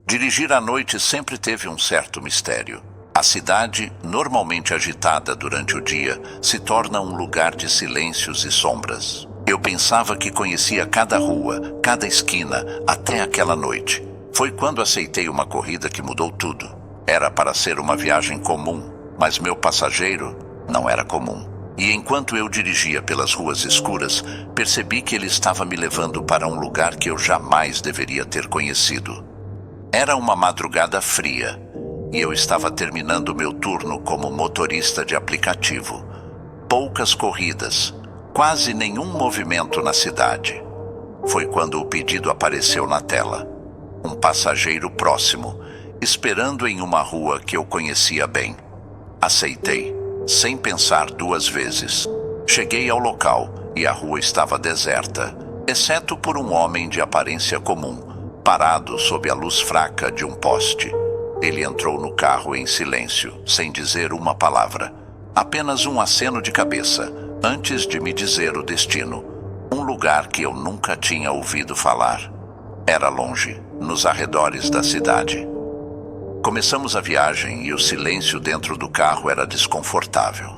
Dirigir à noite sempre teve um certo mistério. A cidade, normalmente agitada durante o dia, se torna um lugar de silêncios e sombras. Eu pensava que conhecia cada rua, cada esquina, até aquela noite. Foi quando aceitei uma corrida que mudou tudo. Era para ser uma viagem comum, mas meu passageiro não era comum. E enquanto eu dirigia pelas ruas escuras, percebi que ele estava me levando para um lugar que eu jamais deveria ter conhecido. Era uma madrugada fria, e eu estava terminando meu turno como motorista de aplicativo. Poucas corridas, quase nenhum movimento na cidade. Foi quando o pedido apareceu na tela. Um passageiro próximo, esperando em uma rua que eu conhecia bem. Aceitei, sem pensar duas vezes. Cheguei ao local e a rua estava deserta, exceto por um homem de aparência comum, parado sob a luz fraca de um poste. Ele entrou no carro em silêncio, sem dizer uma palavra. Apenas um aceno de cabeça, antes de me dizer o destino. Um lugar que eu nunca tinha ouvido falar. Era longe, nos arredores da cidade. Começamos a viagem e o silêncio dentro do carro era desconfortável.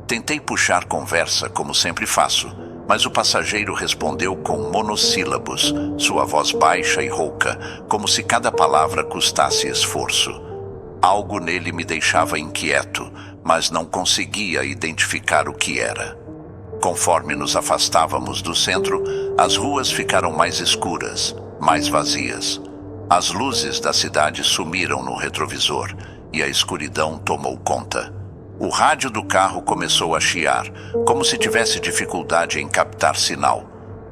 Tentei puxar conversa, como sempre faço, mas o passageiro respondeu com monossílabos, sua voz baixa e rouca, como se cada palavra custasse esforço. Algo nele me deixava inquieto, mas não conseguia identificar o que era. Conforme nos afastávamos do centro, as ruas ficaram mais escuras, mais vazias. As luzes da cidade sumiram no retrovisor e a escuridão tomou conta. O rádio do carro começou a chiar, como se tivesse dificuldade em captar sinal.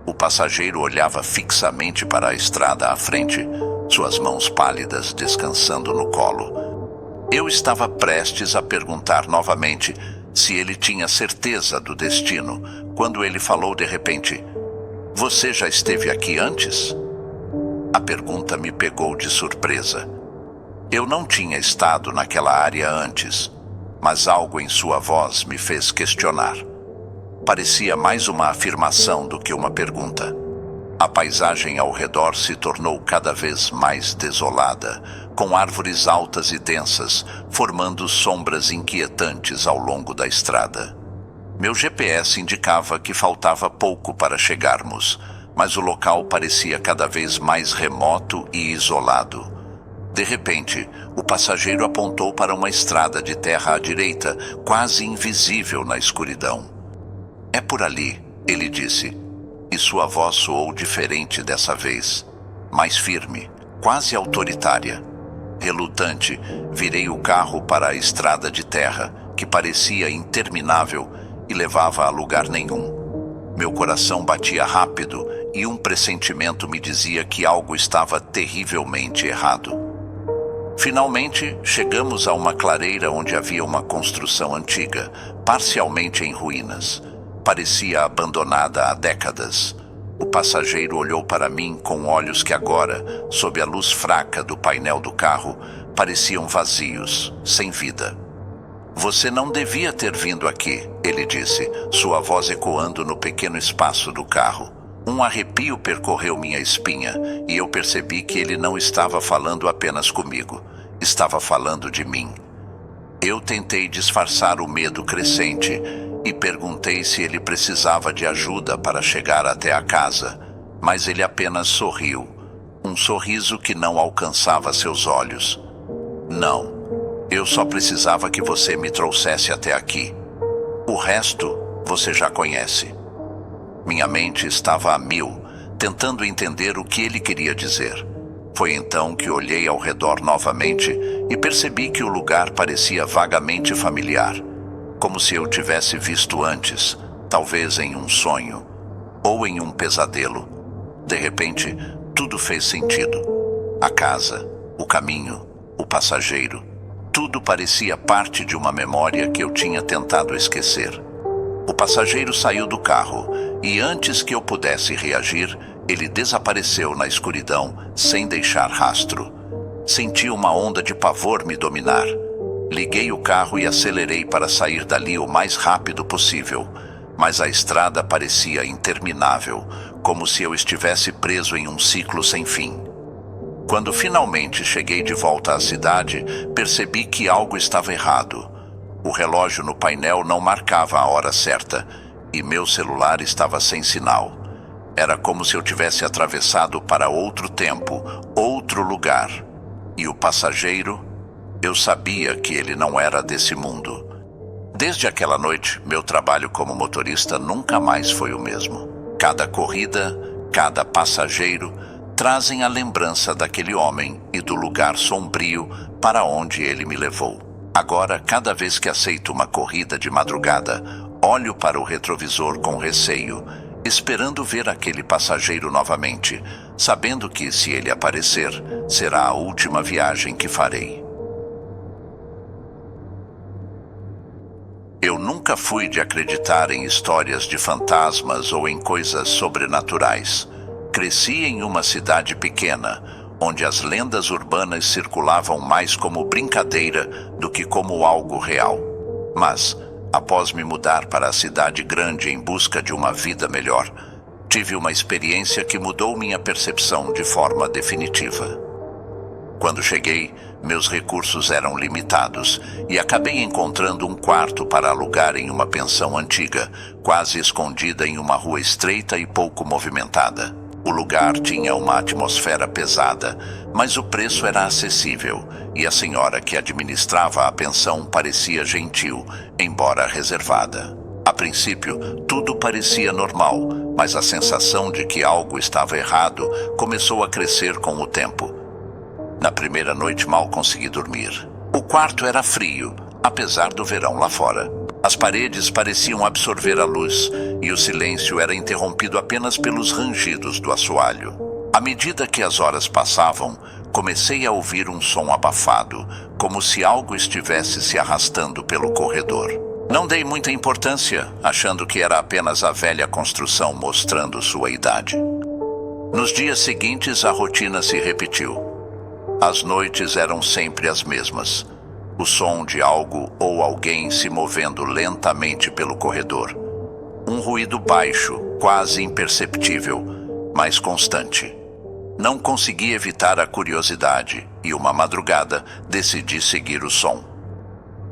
O passageiro olhava fixamente para a estrada à frente, suas mãos pálidas descansando no colo. Eu estava prestes a perguntar novamente se ele tinha certeza do destino, quando ele falou de repente: "Você já esteve aqui antes?" A pergunta me pegou de surpresa. Eu não tinha estado naquela área antes, mas algo em sua voz me fez questionar. Parecia mais uma afirmação do que uma pergunta. A paisagem ao redor se tornou cada vez mais desolada, com árvores altas e densas, formando sombras inquietantes ao longo da estrada. Meu GPS indicava que faltava pouco para chegarmos, mas o local parecia cada vez mais remoto e isolado. De repente, o passageiro apontou para uma estrada de terra à direita, quase invisível na escuridão. "É por ali", ele disse, e sua voz soou diferente dessa vez, mais firme, quase autoritária. Relutante, virei o carro para a estrada de terra, que parecia interminável e levava a lugar nenhum. Meu coração batia rápido e um pressentimento me dizia que algo estava terrivelmente errado. Finalmente, chegamos a uma clareira onde havia uma construção antiga, parcialmente em ruínas. Parecia abandonada há décadas. O passageiro olhou para mim com olhos que agora, sob a luz fraca do painel do carro, pareciam vazios, sem vida. "Você não devia ter vindo aqui", ele disse, sua voz ecoando no pequeno espaço do carro. Um arrepio percorreu minha espinha e eu percebi que ele não estava falando apenas comigo, estava falando de mim. Eu tentei disfarçar o medo crescente e perguntei se ele precisava de ajuda para chegar até a casa, mas ele apenas sorriu, um sorriso que não alcançava seus olhos. "Não, eu só precisava que você me trouxesse até aqui. O resto você já conhece." Minha mente estava a mil, tentando entender o que ele queria dizer. Foi então que olhei ao redor novamente e percebi que o lugar parecia vagamente familiar, como se eu tivesse visto antes, talvez em um sonho, ou em um pesadelo. De repente, tudo fez sentido. A casa, o caminho, o passageiro, tudo parecia parte de uma memória que eu tinha tentado esquecer. O passageiro saiu do carro e antes que eu pudesse reagir, ele desapareceu na escuridão sem deixar rastro. Senti uma onda de pavor me dominar. Liguei o carro e acelerei para sair dali o mais rápido possível, mas a estrada parecia interminável, como se eu estivesse preso em um ciclo sem fim. Quando finalmente cheguei de volta à cidade, percebi que algo estava errado. O relógio no painel não marcava a hora certa e meu celular estava sem sinal. Era como se eu tivesse atravessado para outro tempo, outro lugar. E o passageiro, eu sabia que ele não era desse mundo. Desde aquela noite, meu trabalho como motorista nunca mais foi o mesmo. Cada corrida, cada passageiro, trazem a lembrança daquele homem e do lugar sombrio para onde ele me levou. Agora, cada vez que aceito uma corrida de madrugada, olho para o retrovisor com receio, esperando ver aquele passageiro novamente, sabendo que, se ele aparecer, será a última viagem que farei. Eu nunca fui de acreditar em histórias de fantasmas ou em coisas sobrenaturais. Cresci em uma cidade pequena, onde as lendas urbanas circulavam mais como brincadeira do que como algo real. Mas, após me mudar para a cidade grande em busca de uma vida melhor, tive uma experiência que mudou minha percepção de forma definitiva. Quando cheguei, meus recursos eram limitados e acabei encontrando um quarto para alugar em uma pensão antiga, quase escondida em uma rua estreita e pouco movimentada. O lugar tinha uma atmosfera pesada, mas o preço era acessível e a senhora que administrava a pensão parecia gentil, embora reservada. A princípio, tudo parecia normal, mas a sensação de que algo estava errado começou a crescer com o tempo. Na primeira noite mal consegui dormir. O quarto era frio, apesar do verão lá fora. As paredes pareciam absorver a luz e o silêncio era interrompido apenas pelos rangidos do assoalho. À medida que as horas passavam, comecei a ouvir um som abafado, como se algo estivesse se arrastando pelo corredor. Não dei muita importância, achando que era apenas a velha construção mostrando sua idade. Nos dias seguintes, a rotina se repetiu. As noites eram sempre as mesmas. O som de algo ou alguém se movendo lentamente pelo corredor. Um ruído baixo, quase imperceptível, mas constante. Não consegui evitar a curiosidade e, uma madrugada, decidi seguir o som.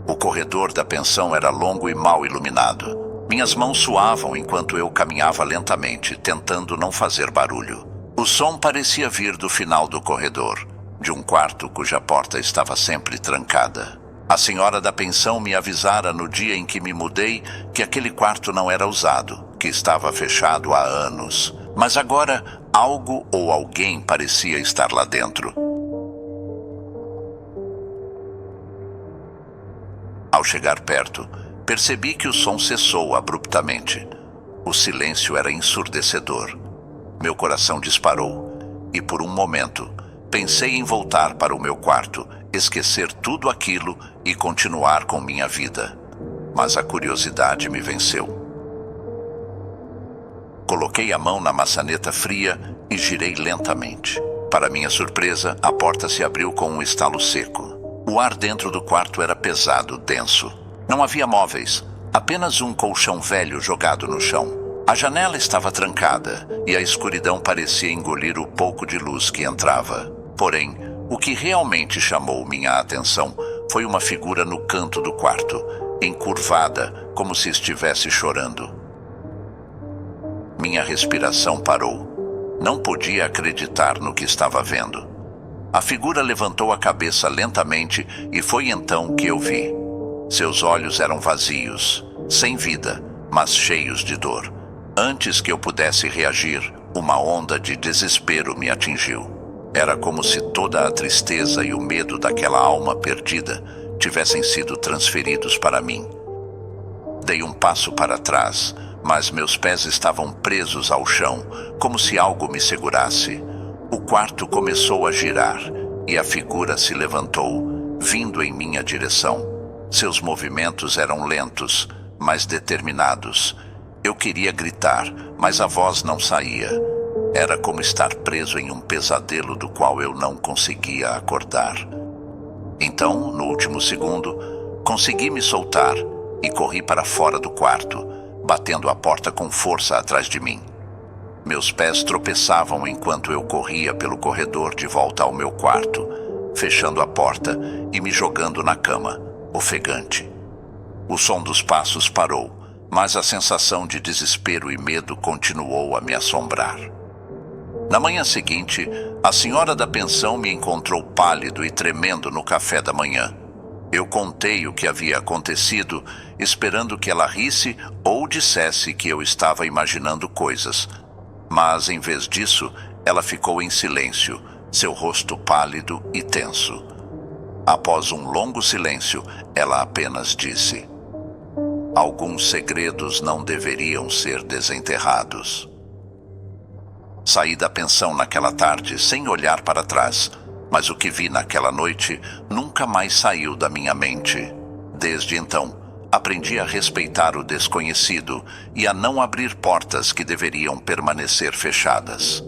O corredor da pensão era longo e mal iluminado. Minhas mãos suavam enquanto eu caminhava lentamente, tentando não fazer barulho. O som parecia vir do final do corredor, de um quarto cuja porta estava sempre trancada. A senhora da pensão me avisara no dia em que me mudei que aquele quarto não era usado, que estava fechado há anos. Mas agora, algo ou alguém parecia estar lá dentro. Ao chegar perto, percebi que o som cessou abruptamente. O silêncio era ensurdecedor. Meu coração disparou e, por um momento, pensei em voltar para o meu quarto, esquecer tudo aquilo e continuar com minha vida. Mas a curiosidade me venceu. Coloquei a mão na maçaneta fria e girei lentamente. Para minha surpresa, a porta se abriu com um estalo seco. O ar dentro do quarto era pesado, denso. Não havia móveis, apenas um colchão velho jogado no chão. A janela estava trancada e a escuridão parecia engolir o pouco de luz que entrava. Porém, o que realmente chamou minha atenção foi uma figura no canto do quarto, encurvada, como se estivesse chorando. Minha respiração parou. Não podia acreditar no que estava vendo. A figura levantou a cabeça lentamente e foi então que eu vi. Seus olhos eram vazios, sem vida, mas cheios de dor. Antes que eu pudesse reagir, uma onda de desespero me atingiu. Era como se toda a tristeza e o medo daquela alma perdida tivessem sido transferidos para mim. Dei um passo para trás, mas meus pés estavam presos ao chão, como se algo me segurasse. O quarto começou a girar e a figura se levantou, vindo em minha direção. Seus movimentos eram lentos, mas determinados. Eu queria gritar, mas a voz não saía. Era como estar preso em um pesadelo do qual eu não conseguia acordar. Então, no último segundo, consegui me soltar e corri para fora do quarto, batendo a porta com força atrás de mim. Meus pés tropeçavam enquanto eu corria pelo corredor de volta ao meu quarto, fechando a porta e me jogando na cama, ofegante. O som dos passos parou, mas a sensação de desespero e medo continuou a me assombrar. Na manhã seguinte, a senhora da pensão me encontrou pálido e tremendo no café da manhã. Eu contei o que havia acontecido, esperando que ela risse ou dissesse que eu estava imaginando coisas. Mas, em vez disso, ela ficou em silêncio, seu rosto pálido e tenso. Após um longo silêncio, ela apenas disse: "Alguns segredos não deveriam ser desenterrados." Saí da pensão naquela tarde sem olhar para trás, mas o que vi naquela noite nunca mais saiu da minha mente. Desde então, aprendi a respeitar o desconhecido e a não abrir portas que deveriam permanecer fechadas.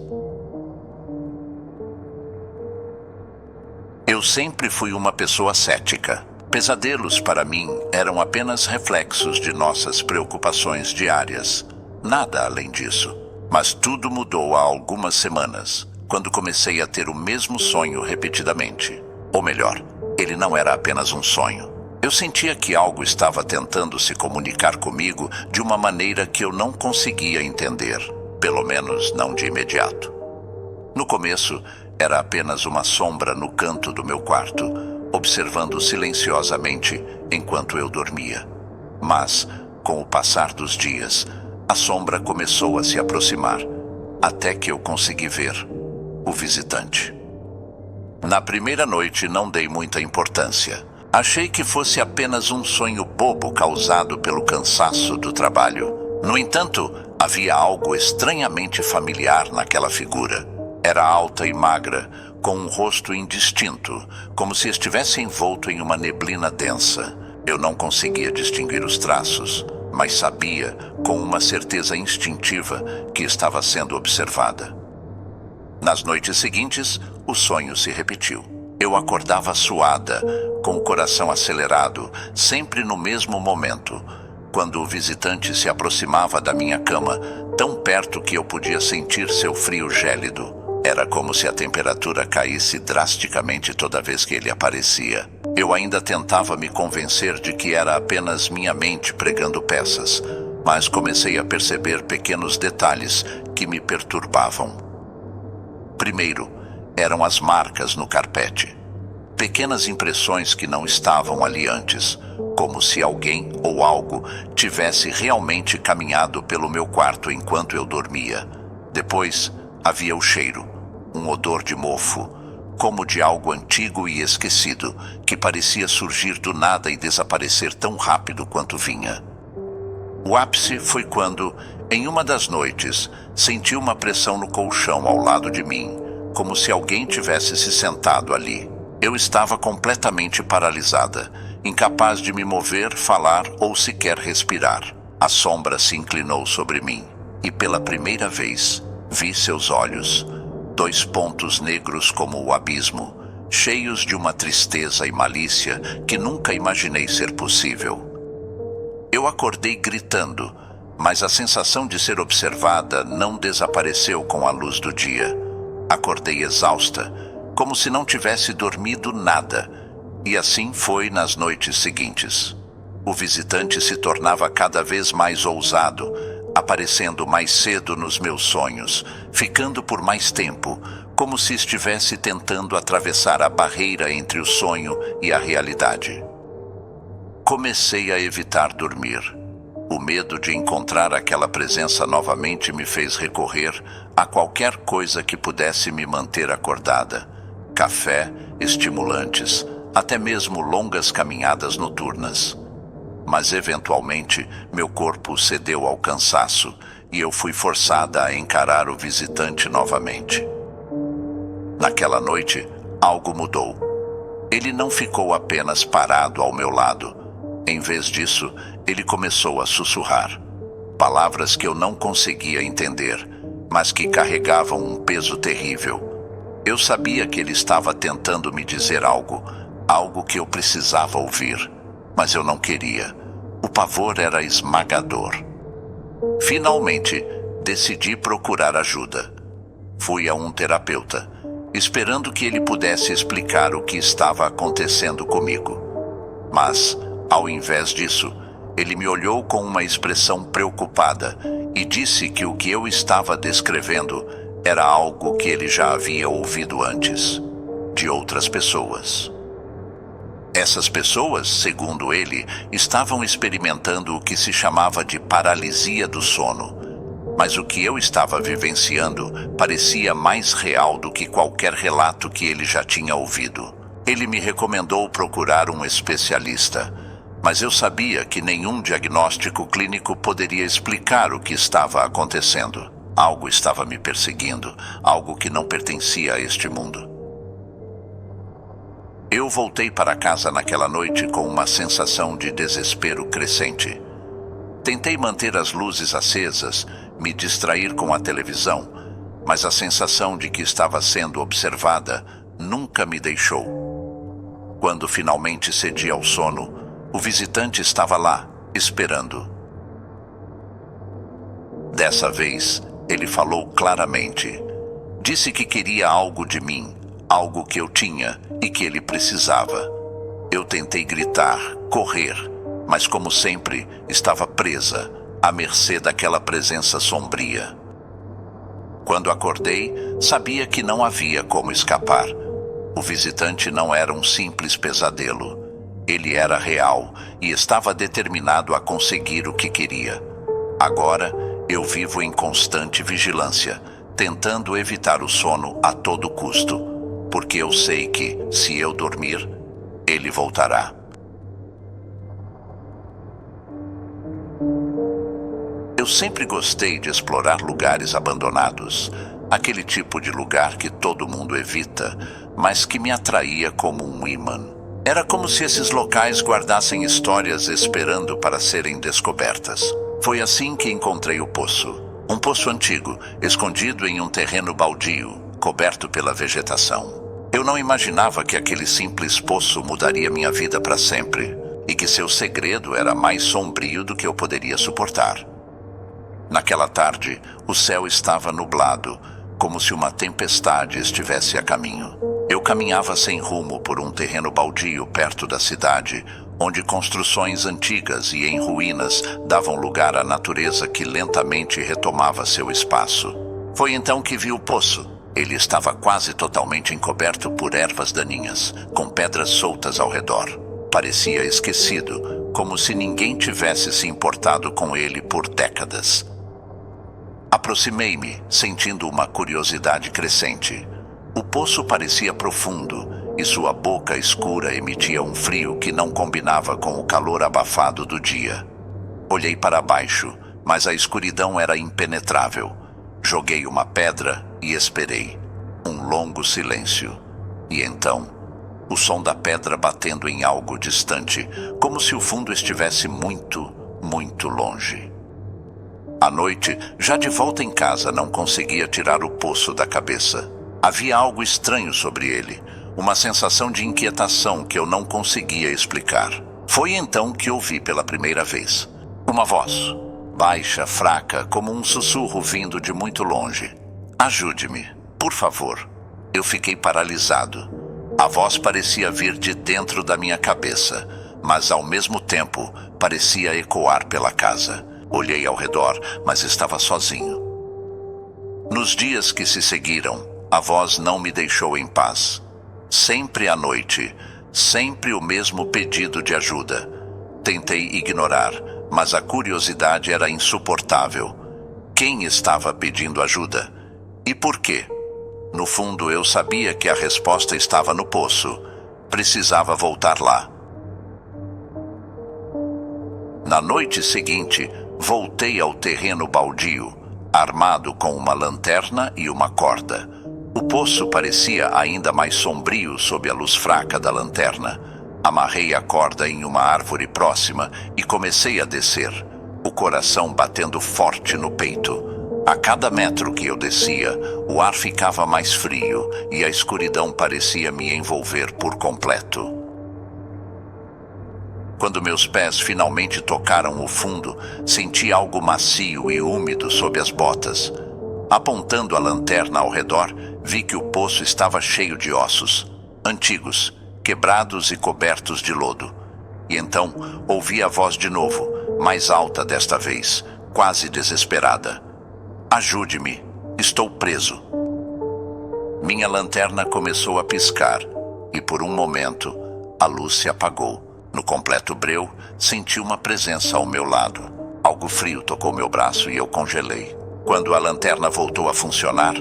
Eu sempre fui uma pessoa cética. Pesadelos, para mim, eram apenas reflexos de nossas preocupações diárias. Nada além disso. Mas tudo mudou há algumas semanas, quando comecei a ter o mesmo sonho repetidamente. Ou melhor, ele não era apenas um sonho. Eu sentia que algo estava tentando se comunicar comigo de uma maneira que eu não conseguia entender, pelo menos não de imediato. No começo, era apenas uma sombra no canto do meu quarto, observando silenciosamente enquanto eu dormia. Mas, com o passar dos dias, a sombra começou a se aproximar, até que eu consegui ver o visitante. Na primeira noite não dei muita importância. Achei que fosse apenas um sonho bobo causado pelo cansaço do trabalho. No entanto, havia algo estranhamente familiar naquela figura. Era alta e magra, com um rosto indistinto, como se estivesse envolto em uma neblina densa. Eu não conseguia distinguir os traços, mas sabia, com uma certeza instintiva, que estava sendo observada. Nas noites seguintes, o sonho se repetiu. Eu acordava suada, com o coração acelerado, sempre no mesmo momento, quando o visitante se aproximava da minha cama, tão perto que eu podia sentir seu frio gélido. Era como se a temperatura caísse drasticamente toda vez que ele aparecia. Eu ainda tentava me convencer de que era apenas minha mente pregando peças, mas comecei a perceber pequenos detalhes que me perturbavam. Primeiro, eram as marcas no carpete. Pequenas impressões que não estavam ali antes, como se alguém ou algo tivesse realmente caminhado pelo meu quarto enquanto eu dormia. Depois, havia o cheiro, um odor de mofo, como de algo antigo e esquecido, que parecia surgir do nada e desaparecer tão rápido quanto vinha. O ápice foi quando, em uma das noites, senti uma pressão no colchão ao lado de mim, como se alguém tivesse se sentado ali. Eu estava completamente paralisada, incapaz de me mover, falar ou sequer respirar. A sombra se inclinou sobre mim, e pela primeira vez, vi seus olhos. 2 pontos negros como o abismo, cheios de uma tristeza e malícia que nunca imaginei ser possível. Eu acordei gritando, mas a sensação de ser observada não desapareceu com a luz do dia. Acordei exausta, como se não tivesse dormido nada, e assim foi nas noites seguintes. O visitante se tornava cada vez mais ousado, aparecendo mais cedo nos meus sonhos, ficando por mais tempo, como se estivesse tentando atravessar a barreira entre o sonho e a realidade. Comecei a evitar dormir. O medo de encontrar aquela presença novamente me fez recorrer a qualquer coisa que pudesse me manter acordada. Café, estimulantes, até mesmo longas caminhadas noturnas. Mas, eventualmente, meu corpo cedeu ao cansaço e eu fui forçada a encarar o visitante novamente. Naquela noite, algo mudou. Ele não ficou apenas parado ao meu lado. Em vez disso, ele começou a sussurrar. Palavras que eu não conseguia entender, mas que carregavam um peso terrível. Eu sabia que ele estava tentando me dizer algo que eu precisava ouvir. Mas eu não queria. O pavor era esmagador. Finalmente, decidi procurar ajuda. Fui a um terapeuta, esperando que ele pudesse explicar o que estava acontecendo comigo. Mas, ao invés disso, ele me olhou com uma expressão preocupada e disse que o que eu estava descrevendo era algo que ele já havia ouvido antes, de outras pessoas. Essas pessoas, segundo ele, estavam experimentando o que se chamava de paralisia do sono, mas o que eu estava vivenciando parecia mais real do que qualquer relato que ele já tinha ouvido. Ele me recomendou procurar um especialista, mas eu sabia que nenhum diagnóstico clínico poderia explicar o que estava acontecendo. Algo estava me perseguindo, algo que não pertencia a este mundo. Eu voltei para casa naquela noite com uma sensação de desespero crescente. Tentei manter as luzes acesas, me distrair com a televisão, mas a sensação de que estava sendo observada nunca me deixou. Quando finalmente cedi ao sono, o visitante estava lá, esperando. Dessa vez, ele falou claramente. Disse que queria algo de mim, algo que eu tinha e que ele precisava. Eu tentei gritar, correr, mas como sempre, estava presa, à mercê daquela presença sombria. Quando acordei, sabia que não havia como escapar. O visitante não era um simples pesadelo. Ele era real e estava determinado a conseguir o que queria. Agora, eu vivo em constante vigilância, tentando evitar o sono a todo custo, porque eu sei que, se eu dormir, ele voltará. Eu sempre gostei de explorar lugares abandonados, aquele tipo de lugar que todo mundo evita, mas que me atraía como um ímã. Era como se esses locais guardassem histórias esperando para serem descobertas. Foi assim que encontrei o poço. Um poço antigo, escondido em um terreno baldio, coberto pela vegetação. Eu não imaginava que aquele simples poço mudaria minha vida para sempre, e que seu segredo era mais sombrio do que eu poderia suportar. Naquela tarde, o céu estava nublado, como se uma tempestade estivesse a caminho. Eu caminhava sem rumo por um terreno baldio perto da cidade, onde construções antigas e em ruínas davam lugar à natureza que lentamente retomava seu espaço. Foi então que vi o poço. Ele estava quase totalmente encoberto por ervas daninhas, com pedras soltas ao redor. Parecia esquecido, como se ninguém tivesse se importado com ele por décadas. Aproximei-me, sentindo uma curiosidade crescente. O poço parecia profundo, e sua boca escura emitia um frio que não combinava com o calor abafado do dia. Olhei para baixo, mas a escuridão era impenetrável. Joguei uma pedra e esperei. Um longo silêncio. E então, o som da pedra batendo em algo distante, como se o fundo estivesse muito, muito longe. À noite, já de volta em casa, não conseguia tirar o poço da cabeça. Havia algo estranho sobre ele, uma sensação de inquietação que eu não conseguia explicar. Foi então que ouvi pela primeira vez uma voz, baixa, fraca, como um sussurro vindo de muito longe. Ajude-me, por favor. Eu fiquei paralisado. A voz parecia vir de dentro da minha cabeça, mas ao mesmo tempo parecia ecoar pela casa. Olhei ao redor, mas estava sozinho. Nos dias que se seguiram, a voz não me deixou em paz. Sempre à noite, sempre o mesmo pedido de ajuda. Tentei ignorar, mas a curiosidade era insuportável. Quem estava pedindo ajuda? E por quê? No fundo, eu sabia que a resposta estava no poço. Precisava voltar lá. Na noite seguinte, voltei ao terreno baldio, armado com uma lanterna e uma corda. O poço parecia ainda mais sombrio sob a luz fraca da lanterna. Amarrei a corda em uma árvore próxima e comecei a descer, o coração batendo forte no peito. A cada metro que eu descia, o ar ficava mais frio e a escuridão parecia me envolver por completo. Quando meus pés finalmente tocaram o fundo, senti algo macio e úmido sob as botas. Apontando a lanterna ao redor, vi que o poço estava cheio de ossos, antigos, quebrados e cobertos de lodo. E então ouvi a voz de novo, mais alta desta vez, quase desesperada. Ajude-me, estou preso. Minha lanterna começou a piscar e por um momento a luz se apagou. No completo breu, senti uma presença ao meu lado. Algo frio tocou meu braço e eu congelei. Quando a lanterna voltou a funcionar,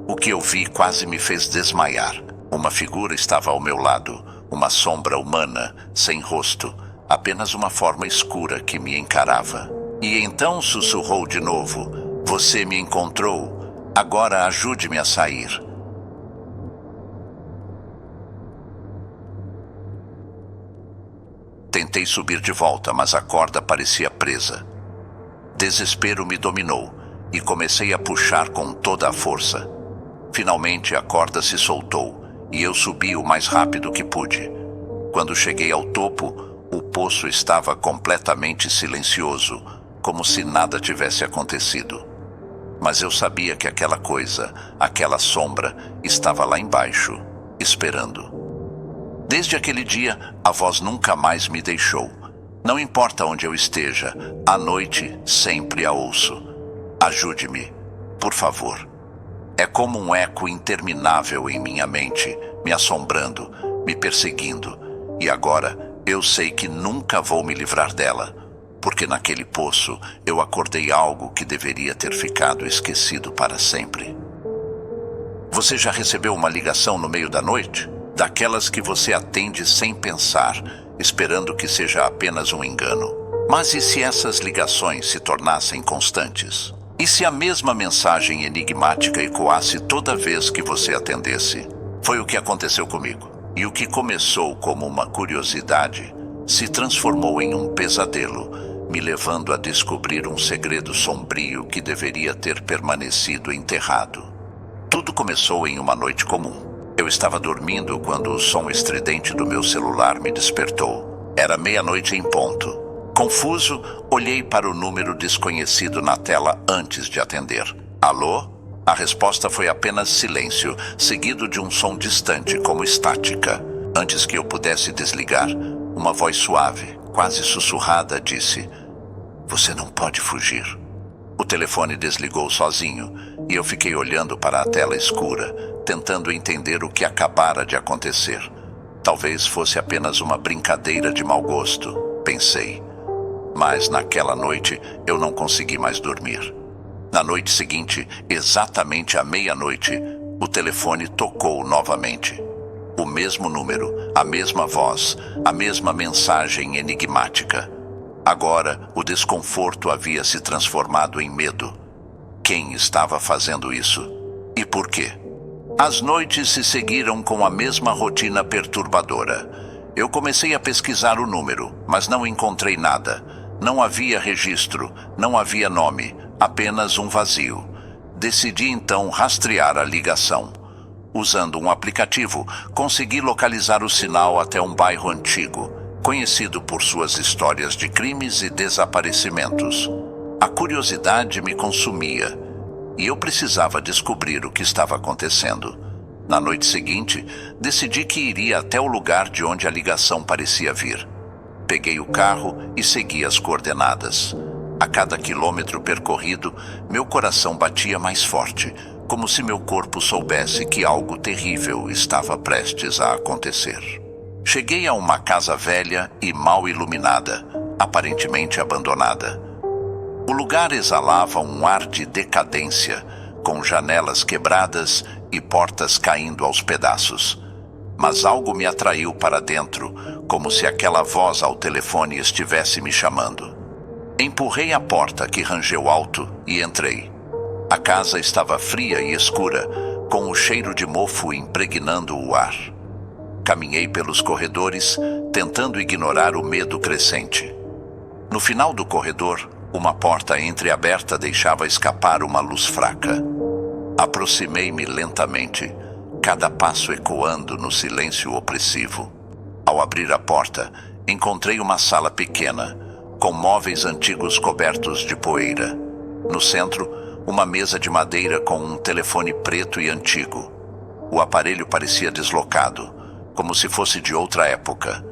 o que eu vi quase me fez desmaiar. Uma figura estava ao meu lado, uma sombra humana, sem rosto, apenas uma forma escura que me encarava. E então sussurrou de novo: "Você me encontrou, agora ajude-me a sair." Tentei subir de volta, mas a corda parecia presa. Desespero me dominou e comecei a puxar com toda a força. Finalmente a corda se soltou e eu subi o mais rápido que pude. Quando cheguei ao topo, o poço estava completamente silencioso, como se nada tivesse acontecido. Mas eu sabia que aquela coisa, aquela sombra, estava lá embaixo, esperando. Desde aquele dia, a voz nunca mais me deixou. Não importa onde eu esteja, à noite sempre a ouço. Ajude-me, por favor. É como um eco interminável em minha mente, me assombrando, me perseguindo. E agora eu sei que nunca vou me livrar dela, porque naquele poço eu acordei algo que deveria ter ficado esquecido para sempre. Você já recebeu uma ligação no meio da noite? Daquelas que você atende sem pensar, esperando que seja apenas um engano. Mas e se essas ligações se tornassem constantes? E se a mesma mensagem enigmática ecoasse toda vez que você atendesse? Foi o que aconteceu comigo. E o que começou como uma curiosidade se transformou em um pesadelo, me levando a descobrir um segredo sombrio que deveria ter permanecido enterrado. Tudo começou em uma noite comum. Eu estava dormindo quando o som estridente do meu celular me despertou. Era meia-noite em ponto. Confuso, olhei para o número desconhecido na tela antes de atender. Alô? A resposta foi apenas silêncio, seguido de um som distante como estática. Antes que eu pudesse desligar, uma voz suave, quase sussurrada, disse: "Você não pode fugir." O telefone desligou sozinho e eu fiquei olhando para a tela escura, tentando entender o que acabara de acontecer. Talvez fosse apenas uma brincadeira de mau gosto, pensei. Mas naquela noite eu não consegui mais dormir. Na noite seguinte, exatamente à meia-noite, o telefone tocou novamente. O mesmo número, a mesma voz, a mesma mensagem enigmática. Agora, o desconforto havia se transformado em medo. Quem estava fazendo isso? E por quê? As noites se seguiram com a mesma rotina perturbadora. Eu comecei a pesquisar o número, mas não encontrei nada. Não havia registro, não havia nome, apenas um vazio. Decidi então rastrear a ligação. Usando um aplicativo, consegui localizar o sinal até um bairro antigo, conhecido por suas histórias de crimes e desaparecimentos. A curiosidade me consumia, e eu precisava descobrir o que estava acontecendo. Na noite seguinte, decidi que iria até o lugar de onde a ligação parecia vir. Peguei o carro e segui as coordenadas. A cada quilômetro percorrido, meu coração batia mais forte, como se meu corpo soubesse que algo terrível estava prestes a acontecer. Cheguei a uma casa velha e mal iluminada, aparentemente abandonada. O lugar exalava um ar de decadência, com janelas quebradas e portas caindo aos pedaços. Mas algo me atraiu para dentro, como se aquela voz ao telefone estivesse me chamando. Empurrei a porta que rangeu alto e entrei. A casa estava fria e escura, com o cheiro de mofo impregnando o ar. Caminhei pelos corredores, tentando ignorar o medo crescente. No final do corredor, uma porta entreaberta deixava escapar uma luz fraca. Aproximei-me lentamente, cada passo ecoando no silêncio opressivo. Ao abrir a porta, Encontrei uma sala pequena, com móveis antigos cobertos de poeira. No centro, uma mesa de madeira com um telefone preto e antigo. O aparelho parecia deslocado, como se fosse de outra época.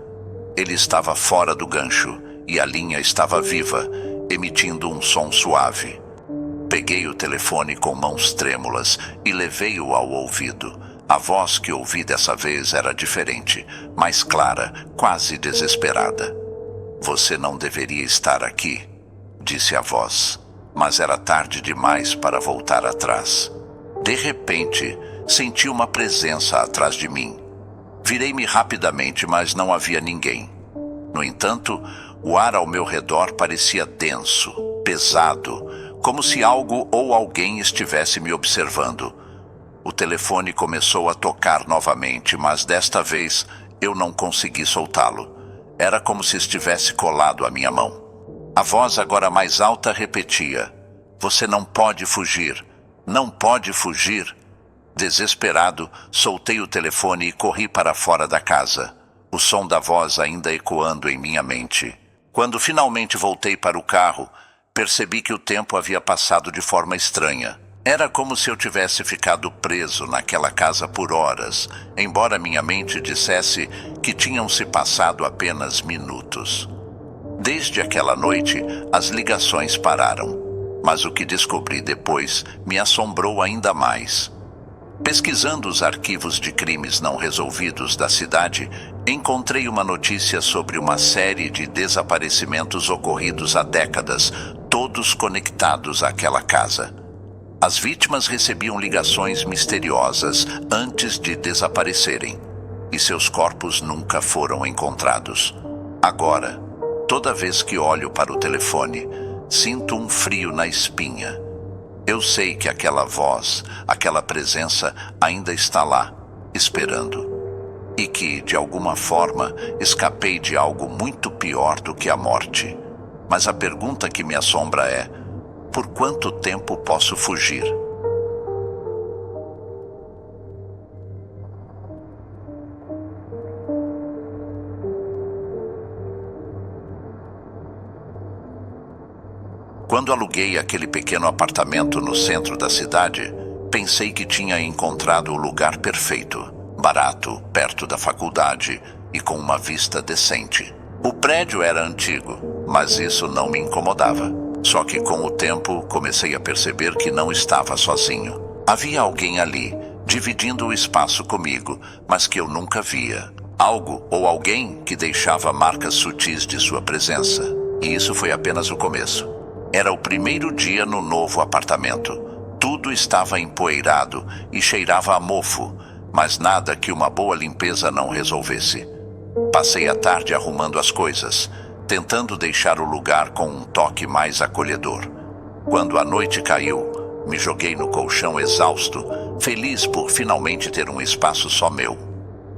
Ele estava fora do gancho e a linha estava viva, emitindo um som suave. Peguei o telefone com mãos trêmulas e levei-o ao ouvido. A voz que ouvi dessa vez era diferente, mais clara, quase desesperada. "Você não deveria estar aqui", disse a voz, mas era tarde demais para voltar atrás. De repente, senti uma presença atrás de mim. Virei-me rapidamente, mas não havia ninguém. No entanto, o ar ao meu redor parecia denso, pesado, como se algo ou alguém estivesse me observando. O telefone começou a tocar novamente, mas desta vez eu não consegui soltá-lo. Era como se estivesse colado à minha mão. A voz, agora mais alta, repetia: "Você não pode fugir, não pode fugir." Desesperado, soltei o telefone e corri para fora da casa, o som da voz ainda ecoando em minha mente. Quando finalmente voltei para o carro, percebi que o tempo havia passado de forma estranha. Era como se eu tivesse ficado preso naquela casa por horas, embora minha mente dissesse que tinham se passado apenas minutos. Desde aquela noite, as ligações pararam, mas o que descobri depois me assombrou ainda mais. Pesquisando os arquivos de crimes não resolvidos da cidade, encontrei uma notícia sobre uma série de desaparecimentos ocorridos há décadas, todos conectados àquela casa. As vítimas recebiam ligações misteriosas antes de desaparecerem, e seus corpos nunca foram encontrados. Agora, toda vez que olho para o telefone, sinto um frio na espinha. Eu sei que aquela voz, aquela presença ainda está lá, esperando. E que, de alguma forma, escapei de algo muito pior do que a morte. Mas a pergunta que me assombra é: por quanto tempo posso fugir? Quando aluguei aquele pequeno apartamento no centro da cidade, pensei que tinha encontrado o lugar perfeito, barato, perto da faculdade e com uma vista decente. O prédio era antigo, mas isso não me incomodava. Só que com o tempo comecei a perceber que não estava sozinho. Havia alguém ali, dividindo o espaço comigo, mas que eu nunca via. Algo ou alguém que deixava marcas sutis de sua presença. E isso foi apenas o começo. Era o primeiro dia no novo apartamento. Tudo estava empoeirado e cheirava a mofo, mas nada que uma boa limpeza não resolvesse. Passei a tarde arrumando as coisas, tentando deixar o lugar com um toque mais acolhedor. Quando a noite caiu, me joguei no colchão exausto, feliz por finalmente ter um espaço só meu.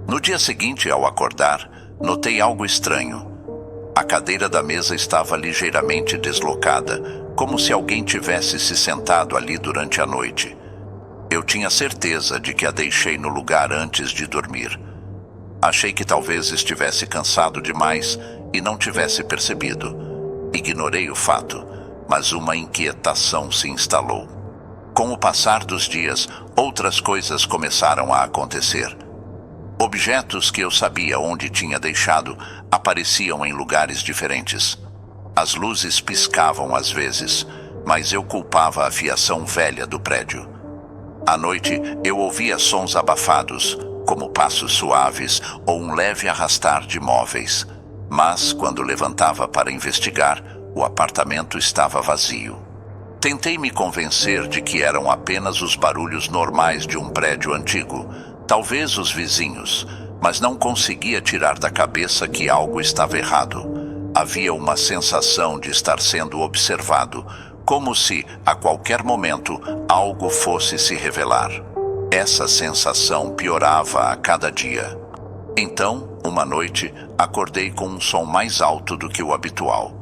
No dia seguinte, ao acordar, notei algo estranho. A cadeira da mesa estava ligeiramente deslocada, como se alguém tivesse se sentado ali durante a noite. Eu tinha certeza de que a deixei no lugar antes de dormir. Achei que talvez estivesse cansado demais e não tivesse percebido. Ignorei o fato, mas uma inquietação se instalou. Com o passar dos dias, outras coisas começaram a acontecer. Objetos que eu sabia onde tinha deixado apareciam em lugares diferentes. As luzes piscavam às vezes, mas eu culpava a fiação velha do prédio. À noite, eu ouvia sons abafados, como passos suaves ou um leve arrastar de móveis. Mas, quando levantava para investigar, o apartamento estava vazio. Tentei me convencer de que eram apenas os barulhos normais de um prédio antigo, talvez os vizinhos, mas não conseguia tirar da cabeça que algo estava errado. Havia uma sensação de estar sendo observado, como se, a qualquer momento, algo fosse se revelar. Essa sensação piorava a cada dia. Então, uma noite, acordei com um som mais alto do que o habitual.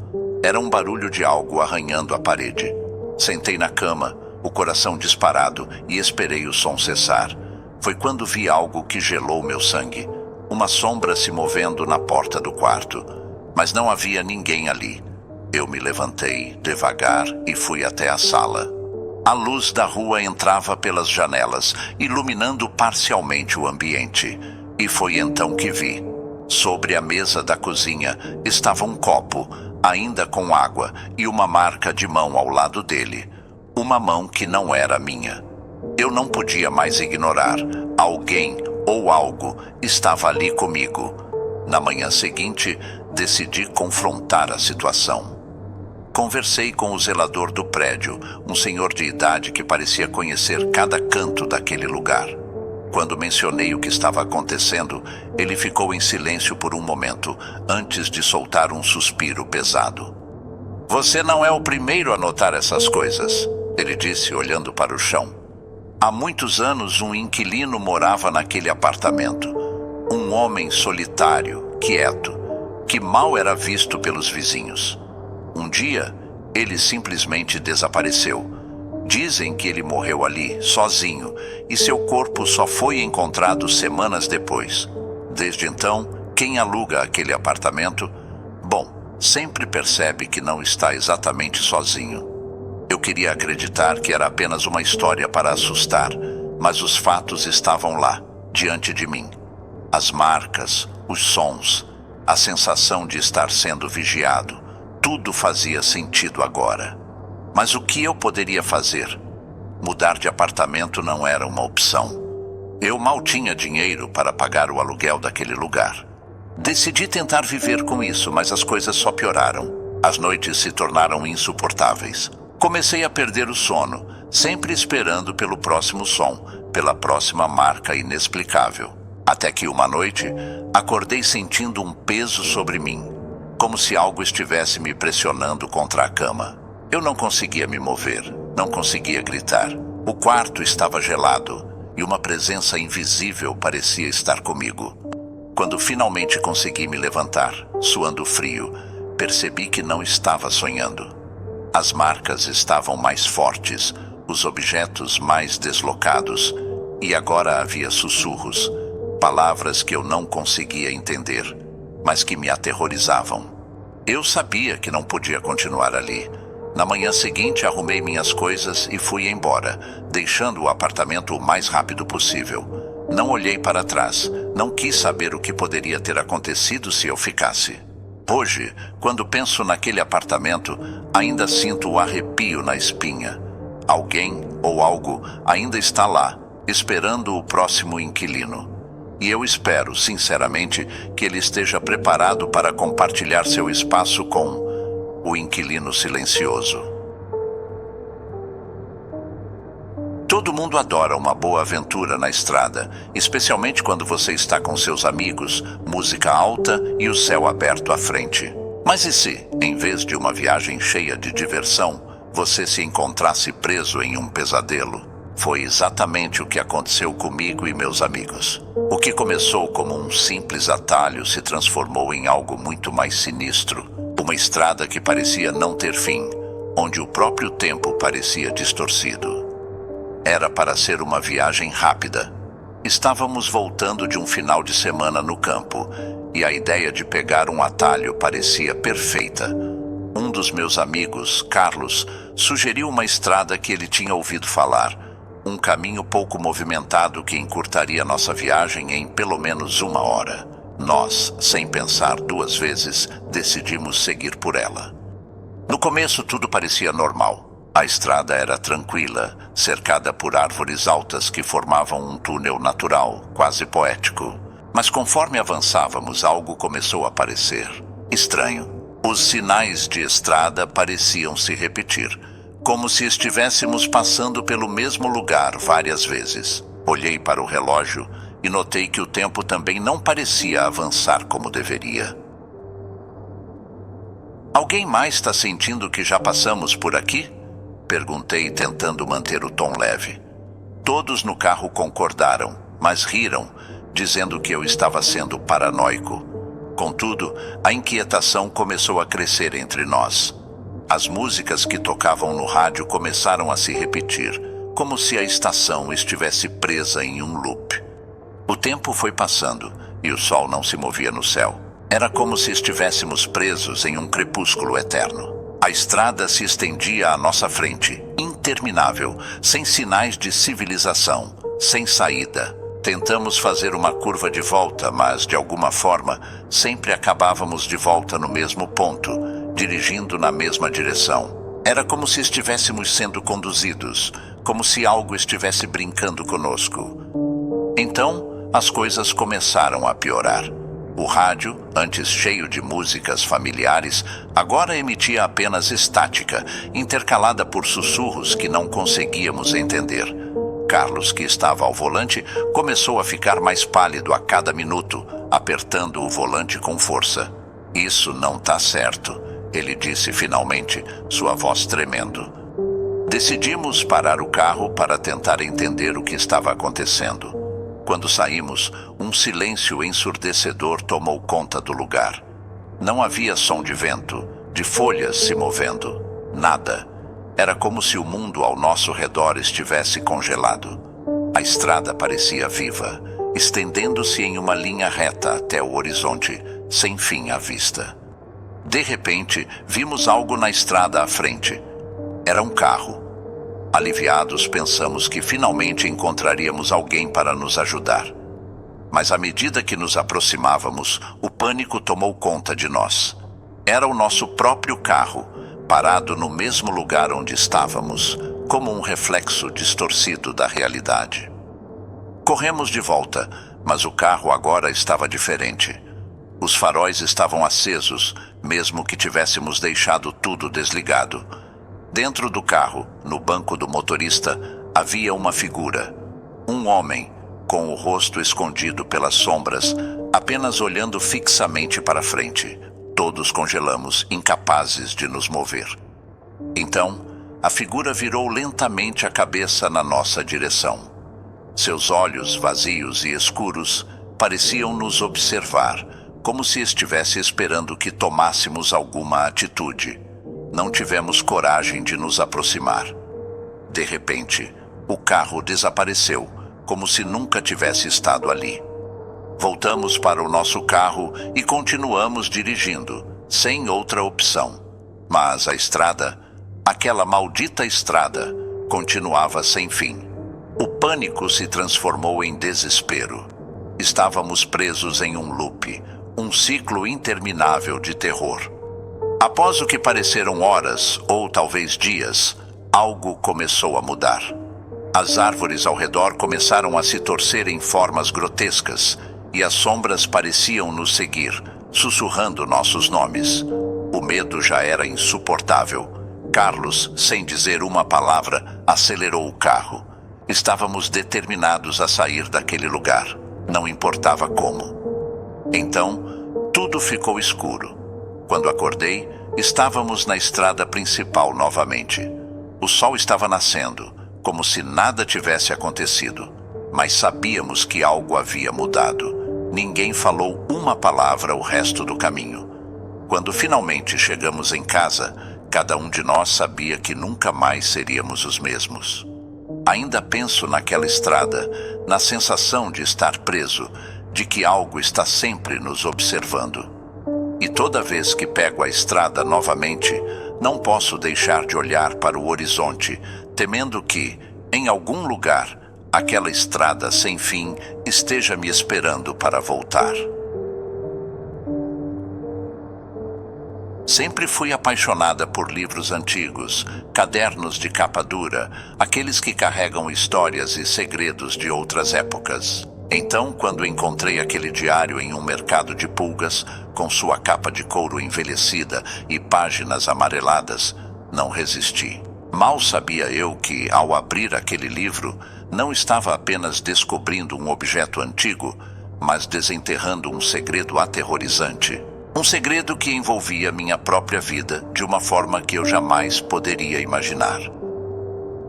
Era um barulho de algo arranhando a parede. Sentei na cama, o coração disparado, e esperei o som cessar. Foi quando vi algo que gelou meu sangue. Uma sombra se movendo na porta do quarto. mas não havia ninguém ali. Eu me levantei devagar e fui até a sala. A luz da rua entrava pelas janelas, iluminando parcialmente o ambiente. E foi então que vi. Sobre a mesa da cozinha estava um copo, ainda com água, e uma marca de mão ao lado dele. Uma mão que não era minha. Eu não podia mais ignorar. Alguém ou algo estava ali comigo. Na manhã seguinte, decidi confrontar a situação. Conversei com o zelador do prédio, um senhor de idade que parecia conhecer cada canto daquele lugar. Quando mencionei o que estava acontecendo, ele ficou em silêncio por um momento, antes de soltar um suspiro pesado. "Você não é o primeiro a notar essas coisas", ele disse, olhando para o chão. "Há muitos anos um inquilino morava naquele apartamento. Um homem solitário, quieto, que mal era visto pelos vizinhos. Um dia, ele simplesmente desapareceu. Dizem que ele morreu ali, sozinho, e seu corpo só foi encontrado semanas depois. Desde então, quem aluga aquele apartamento, sempre percebe que não está exatamente sozinho." Eu queria acreditar que era apenas uma história para assustar, mas os fatos estavam lá, diante de mim. As marcas, os sons, a sensação de estar sendo vigiado. Tudo fazia sentido agora. Mas o que eu poderia fazer? Mudar de apartamento não era uma opção. Eu mal tinha dinheiro para pagar o aluguel daquele lugar. Decidi tentar viver com isso, mas as coisas só pioraram. As noites se tornaram insuportáveis. Comecei a perder o sono, sempre esperando pelo próximo som, pela próxima marca inexplicável. Até que uma noite, acordei sentindo um peso sobre mim, como se algo estivesse me pressionando contra a cama. Eu não conseguia me mover, não conseguia gritar. O quarto estava gelado e uma presença invisível parecia estar comigo. Quando finalmente consegui me levantar, suando frio, percebi que não estava sonhando. As marcas estavam mais fortes, os objetos mais deslocados, e agora havia sussurros, palavras que eu não conseguia entender, mas que me aterrorizavam. Eu sabia que não podia continuar ali. Na manhã seguinte, arrumei minhas coisas e fui embora, deixando o apartamento o mais rápido possível. Não olhei para trás, não quis saber o que poderia ter acontecido se eu ficasse. Hoje, quando penso naquele apartamento, ainda sinto o arrepio na espinha. Alguém ou algo ainda está lá, esperando o próximo inquilino. E eu espero, sinceramente, que ele esteja preparado para compartilhar seu espaço com o inquilino silencioso. Todo mundo adora uma boa aventura na estrada, especialmente quando você está com seus amigos, música alta e o céu aberto à frente. Mas e se, em vez de uma viagem cheia de diversão, você se encontrasse preso em um pesadelo? Foi exatamente o que aconteceu comigo e meus amigos. O que começou como um simples atalho se transformou em algo muito mais sinistro. Uma estrada que parecia não ter fim, onde o próprio tempo parecia distorcido. Era para ser uma viagem rápida. Estávamos voltando de um final de semana no campo, e a ideia de pegar um atalho parecia perfeita. Um dos meus amigos, Carlos, sugeriu uma estrada que ele tinha ouvido falar, um caminho pouco movimentado que encurtaria nossa viagem em pelo menos 1 hora. Nós, sem pensar 2 vezes, decidimos seguir por ela. No começo tudo parecia normal. A estrada era tranquila, cercada por árvores altas que formavam um túnel natural, quase poético. Mas conforme avançávamos, algo começou a parecer estranho. Os sinais de estrada pareciam se repetir, como se estivéssemos passando pelo mesmo lugar várias vezes. Olhei para o relógio e notei que o tempo também não parecia avançar como deveria. "Alguém mais está sentindo que já passamos por aqui?" Perguntei, tentando manter o tom leve. Todos no carro concordaram, mas riram, dizendo que eu estava sendo paranoico. Contudo, a inquietação começou a crescer entre nós. As músicas que tocavam no rádio começaram a se repetir, como se a estação estivesse presa em um loop. O tempo foi passando e o sol não se movia no céu. Era como se estivéssemos presos em um crepúsculo eterno. A estrada se estendia à nossa frente, interminável, sem sinais de civilização, sem saída. Tentamos fazer uma curva de volta, mas, de alguma forma, sempre acabávamos de volta no mesmo ponto, dirigindo na mesma direção. Era como se estivéssemos sendo conduzidos, como se algo estivesse brincando conosco. Então, as coisas começaram a piorar. O rádio, antes cheio de músicas familiares, agora emitia apenas estática, intercalada por sussurros que não conseguíamos entender. Carlos, que estava ao volante, começou a ficar mais pálido a cada minuto, apertando o volante com força. "Isso não tá certo", ele disse finalmente, sua voz tremendo. Decidimos parar o carro para tentar entender o que estava acontecendo. Quando saímos, um silêncio ensurdecedor tomou conta do lugar. Não havia som de vento, de folhas se movendo. Nada. Era como se o mundo ao nosso redor estivesse congelado. A estrada parecia viva, estendendo-se em uma linha reta até o horizonte, sem fim à vista. De repente, vimos algo na estrada à frente. Era um carro. Aliviados, pensamos que finalmente encontraríamos alguém para nos ajudar. Mas à medida que nos aproximávamos, o pânico tomou conta de nós. Era o nosso próprio carro, parado no mesmo lugar onde estávamos, como um reflexo distorcido da realidade. Corremos de volta, mas o carro agora estava diferente. Os faróis estavam acesos, mesmo que tivéssemos deixado tudo desligado. Dentro do carro, no banco do motorista, havia uma figura. Um homem, com o rosto escondido pelas sombras, apenas olhando fixamente para frente. Todos congelamos, incapazes de nos mover. Então, a figura virou lentamente a cabeça na nossa direção. Seus olhos, vazios e escuros, pareciam nos observar, como se estivesse esperando que tomássemos alguma atitude. Não tivemos coragem de nos aproximar. De repente, o carro desapareceu, como se nunca tivesse estado ali. Voltamos para o nosso carro e continuamos dirigindo, sem outra opção. Mas a estrada, aquela maldita estrada, continuava sem fim. O pânico se transformou em desespero. Estávamos presos em um loop, um ciclo interminável de terror. Após o que pareceram horas, ou talvez dias, algo começou a mudar. As árvores ao redor começaram a se torcer em formas grotescas, e as sombras pareciam nos seguir, sussurrando nossos nomes. O medo já era insuportável. Carlos, sem dizer uma palavra, acelerou o carro. Estávamos determinados a sair daquele lugar, não importava como. Então, tudo ficou escuro. Quando acordei, estávamos na estrada principal novamente. O sol estava nascendo, como se nada tivesse acontecido, mas sabíamos que algo havia mudado. Ninguém falou uma palavra o resto do caminho. Quando finalmente chegamos em casa, cada um de nós sabia que nunca mais seríamos os mesmos. Ainda penso naquela estrada, na sensação de estar preso, de que algo está sempre nos observando. E toda vez que pego a estrada novamente, não posso deixar de olhar para o horizonte, temendo que, em algum lugar, aquela estrada sem fim esteja me esperando para voltar. Sempre fui apaixonada por livros antigos, cadernos de capa dura, aqueles que carregam histórias e segredos de outras épocas. Então, quando encontrei aquele diário em um mercado de pulgas, com sua capa de couro envelhecida e páginas amareladas, não resisti. Mal sabia eu que, ao abrir aquele livro, não estava apenas descobrindo um objeto antigo, mas desenterrando um segredo aterrorizante. Um segredo que envolvia minha própria vida de uma forma que eu jamais poderia imaginar.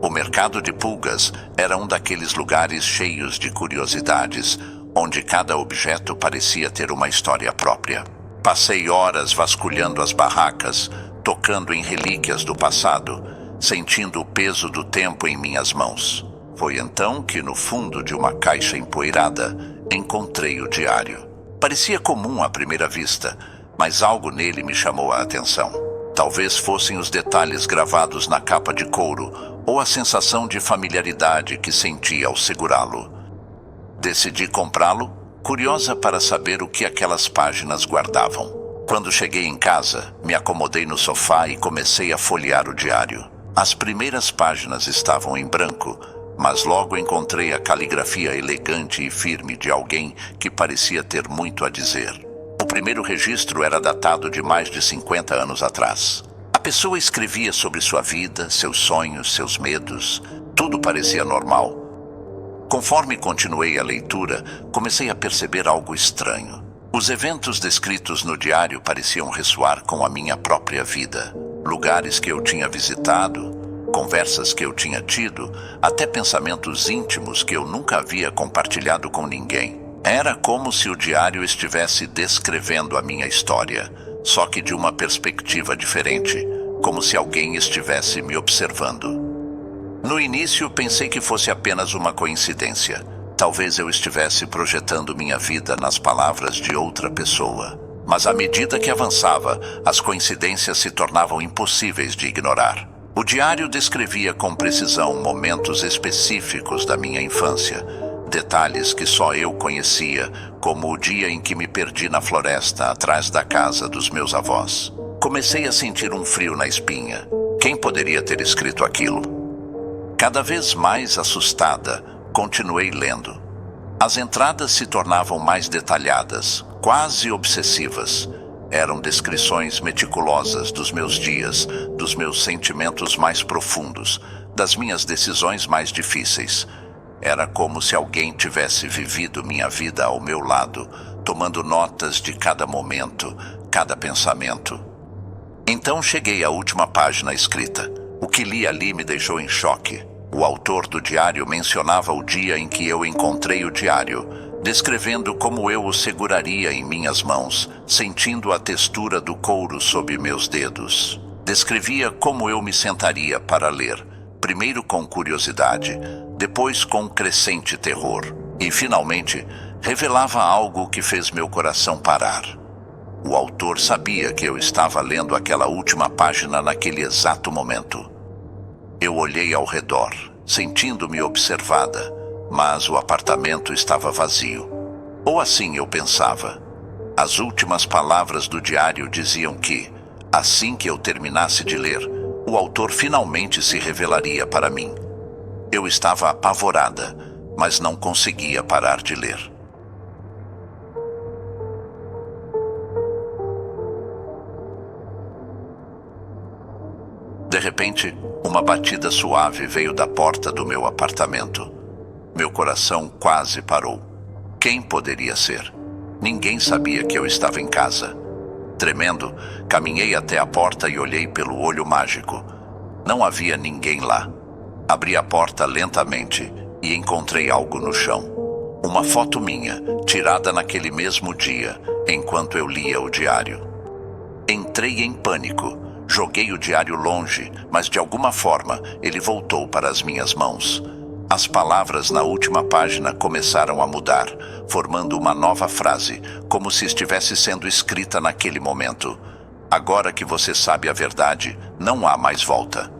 O mercado de pulgas era um daqueles lugares cheios de curiosidades, onde cada objeto parecia ter uma história própria. Passei horas vasculhando as barracas, tocando em relíquias do passado, sentindo o peso do tempo em minhas mãos. Foi então que, no fundo de uma caixa empoeirada, encontrei o diário. Parecia comum à primeira vista, mas algo nele me chamou a atenção. Talvez fossem os detalhes gravados na capa de couro ou a sensação de familiaridade que senti ao segurá-lo. Decidi comprá-lo, curiosa para saber o que aquelas páginas guardavam. Quando cheguei em casa, me acomodei no sofá e comecei a folhear o diário. As primeiras páginas estavam em branco, mas logo encontrei a caligrafia elegante e firme de alguém que parecia ter muito a dizer. O primeiro registro era datado de mais de 50 anos atrás. A pessoa escrevia sobre sua vida, seus sonhos, seus medos. Tudo parecia normal. Conforme continuei a leitura, comecei a perceber algo estranho. Os eventos descritos no diário pareciam ressoar com a minha própria vida. Lugares que eu tinha visitado, conversas que eu tinha tido, até pensamentos íntimos que eu nunca havia compartilhado com ninguém. Era como se o diário estivesse descrevendo a minha história, só que de uma perspectiva diferente, como se alguém estivesse me observando. No início, pensei que fosse apenas uma coincidência. Talvez eu estivesse projetando minha vida nas palavras de outra pessoa. Mas à medida que avançava, as coincidências se tornavam impossíveis de ignorar. O diário descrevia com precisão momentos específicos da minha infância, detalhes que só eu conhecia, como o dia em que me perdi na floresta atrás da casa dos meus avós. Comecei a sentir um frio na espinha. Quem poderia ter escrito aquilo? Cada vez mais assustada, continuei lendo. As entradas se tornavam mais detalhadas, quase obsessivas. Eram descrições meticulosas dos meus dias, dos meus sentimentos mais profundos, das minhas decisões mais difíceis. Era como se alguém tivesse vivido minha vida ao meu lado, tomando notas de cada momento, cada pensamento. Então cheguei à última página escrita. O que li ali me deixou em choque. O autor do diário mencionava o dia em que eu encontrei o diário, descrevendo como eu o seguraria em minhas mãos, sentindo a textura do couro sob meus dedos. Descrevia como eu me sentaria para ler, primeiro com curiosidade, depois com crescente terror, e finalmente revelava algo que fez meu coração parar. O autor sabia que eu estava lendo aquela última página naquele exato momento. Eu olhei ao redor, sentindo-me observada, mas o apartamento estava vazio. Ou assim eu pensava. As últimas palavras do diário diziam que, assim que eu terminasse de ler, o autor finalmente se revelaria para mim. Eu estava apavorada, mas não conseguia parar de ler. De repente, uma batida suave veio da porta do meu apartamento. Meu coração quase parou. Quem poderia ser? Ninguém sabia que eu estava em casa. Tremendo, caminhei até a porta e olhei pelo olho mágico. Não havia ninguém lá. Abri a porta lentamente e encontrei algo no chão. Uma foto minha, tirada naquele mesmo dia, enquanto eu lia o diário. Entrei em pânico. Joguei o diário longe, mas de alguma forma ele voltou para as minhas mãos. As palavras na última página começaram a mudar, formando uma nova frase, como se estivesse sendo escrita naquele momento. Agora que você sabe a verdade, não há mais volta.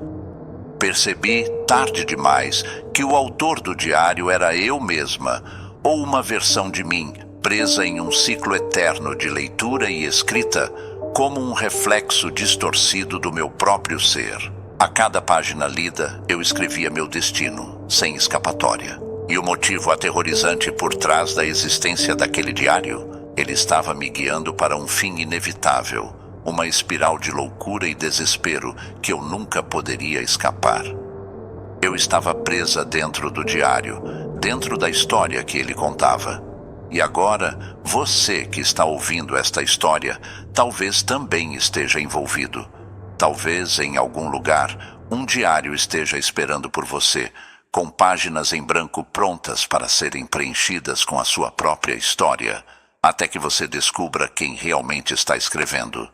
Percebi, tarde demais, que o autor do diário era eu mesma, ou uma versão de mim, presa em um ciclo eterno de leitura e escrita, como um reflexo distorcido do meu próprio ser. A cada página lida, eu escrevia meu destino, sem escapatória. E o motivo aterrorizante por trás da existência daquele diário, ele estava me guiando para um fim inevitável, uma espiral de loucura e desespero que eu nunca poderia escapar. Eu estava presa dentro do diário, dentro da história que ele contava. E agora, você que está ouvindo esta história, talvez também esteja envolvido. Talvez, em algum lugar, um diário esteja esperando por você, com páginas em branco prontas para serem preenchidas com a sua própria história, até que você descubra quem realmente está escrevendo.